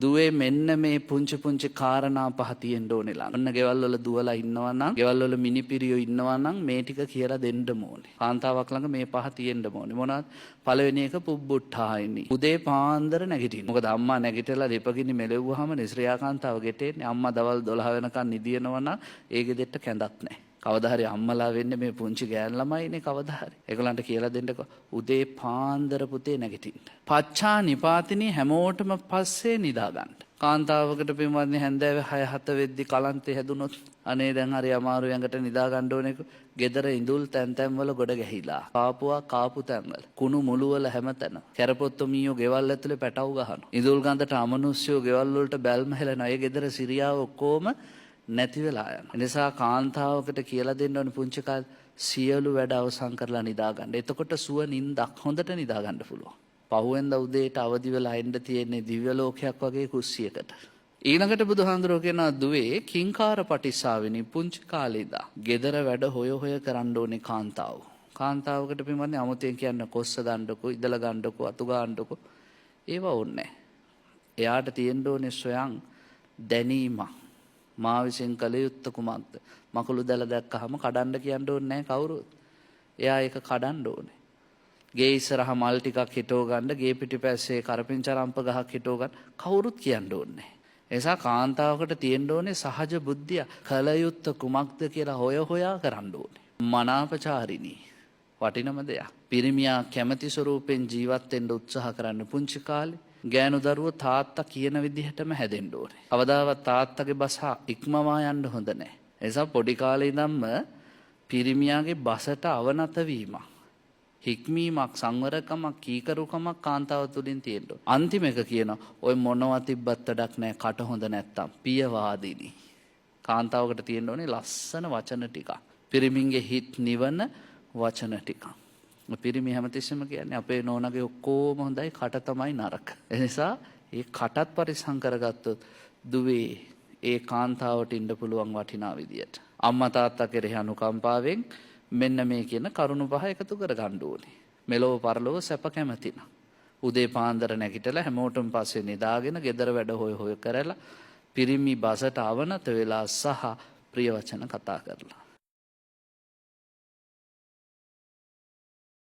දුවේ මෙන්න මේ පුංචි පුංචි කාරණා පහ තියෙන්න ඕනේ ළඟ. ඔන්න ගෙවල් වල දුවලා ඉන්නවා නම්, ගෙවල් වල මිනිපිරියෝ ඉන්නවා නම් මේ ටික කියලා දෙන්න ඕනේ. කාන්තාවක් ළඟ මේ පහ තියෙන්න ඕනේ. මොනවාද? පළවෙනි එක පුබ්බුට්ඨායිනි. උදේ පාන්දර නැගිටින්න. මොකද අම්මා නැගිටලා ලිපගිනි මෙලෙව්වහම නිස්ත්‍රියා කාන්තාව ගෙටෙන්නේ. අම්මා දවල් 12 වෙනකන් නිදිනවා නම් ඒ ගෙදෙට්ට කැඳක් නැහැ. කවදා හරි අම්මලා වෙන්නේ මේ පුංචි ගෑන් ළමයිනේ කවදා හරි. ඒගොල්ලන්ට කියලා දෙන්නකෝ උදේ පාන්දර පුතේ නැගිටින්න. පච්චා නිපාතිනී හැමෝටම පස්සේ නිදා ගන්න. කාන්තාවකට පින්වත්නි හැන්දෑවේ 6-7 වෙද්දි කලන්තේ හැදුනොත් අනේ දැන් හරි අමාරු යඟට නිදා ගන්න ඕනේ. ගෙදර ඉඳුල් තැන් වල ගොඩ ගැහිලා. කාපුවා කාපු තැන්වල. කුණු මුළු වල හැමතැන. කැරපොත්තෝ මීයෝ ගෙවල් ඇතුලේ පැටව ගහනවා. ඉඳුල් ගඳට අමනුෂ්‍යෝ ගෙවල් වලට බැල්ම හෙලනවා. ඒ ගෙදර සිරියාව ඔක්කොම නැති වෙලා යන. නිසා කාන්තාවකට කියලා දෙන්න ඕනේ පුංචි කාලේ සියලු වැඩ අවසන් කරලා නිදා ගන්න. එතකොට සුව නිින්දක් හොඳට නිදා ගන්න පුළුවන්. පහුවෙන්ද උදේට අවදි වෙලා එන්න තියෙන්නේ දිව්‍ය ලෝකයක් වගේ කුස්සියකට. ඊළඟට බුදුහාඳුරෝ කියනවා දුවේ කිංකාර පටිස්සාවෙනි පුංචි කාලේ ඉඳා ගෙදර වැඩ හොය කරන්න ඕනේ කාන්තාව. කාන්තාවකට පින්වත්නි අමුතෙන් කියන්න කොස්ස ගන්නකො, ඉදලා ගන්නකො, අතු ගන්නකො ඒව ඕනේ නැහැ. එයාට තියෙන්න ඕනේ සොයන් දැනීමක්. මා විසින් කළ යුත්තේ කුමක්ද? මකුළු දැල දැක්කහම කඩන්න කියන්න ඕනේ නැහැ කවුරුත්. එයා ඒක කඩන්න ඕනේ. ගේ ඉස්සරහා මල් ටිකක් හිටව ගන්න, ගේ පිටිපස්සේ කරපිංචාරම්ප ගහක් හිටව ගන්න කවුරුත් කියන්න ඕනේ නැහැ. ඒ නිසා කාන්තාවකට තියෙන්න ඕනේ සහජ බුද්ධිය. කළ යුත්තේ කුමක්ද කියලා හොයා කරන්න ඕනේ. මනාපචාරිණී වටිනම දෙයක්. පිරිමියා කැමැති ස්වරූපෙන් ජීවත් වෙන්න උත්සාහ කරන්න පුංචි කාලේ. ගෑනු දරුවෝ තාත්තා කියන විදිහටම හැදෙන්න ඕනේ. කවදාවත් තාත්තගේ බස ඉක්මවා යන්න හොඳ නැහැ. ඒ නිසා පොඩි කාලේ ඉඳන්ම පිරිමියාගේ බසට අවනත වීමක්, හික්මීමක්, සංවරකමක්, කීකරුකමක් කාන්තාව තුළින් තියෙන්න ඕනේ. අන්තිම එක කියනවා ඔය මොනවා තිබ්බත් වැඩක් නැහැ කට හොඳ නැත්තම් පියවාදිනී. කාන්තාවකට තියෙන්න ඕනේ ලස්සන වචන ටිකක්. පිරිමින්ගේ හිත් නිවන වචන ටිකක්. පිරිමි හැමතිස්සෙම කියන්නේ අපේ නෝනගේ ඔක්කොම හොඳයි කට තමයි නරක. ඒ නිසා ඒ කටත් පරිස්සම් කරගත්තොත් දුවේ ඒ කාන්තාවට ඉන්න පුළුවන් වටිනා විදියට. අම්මා තාත්තා කෙරෙහි අනුකම්පාවෙන් මෙන්න මේ කියන කරුණු පහ එකතු කර ගන්න ඕනේ. මෙලොව පරලොව සැප කැමැතින. උදේ පාන්දර නැගිටලා හැමෝටම පස්සේ නිදාගෙන ගෙදර වැඩ හොය කරලා පිරිමි බසට අවනත වෙලා සහ ප්‍රිය වචන කතා කරලා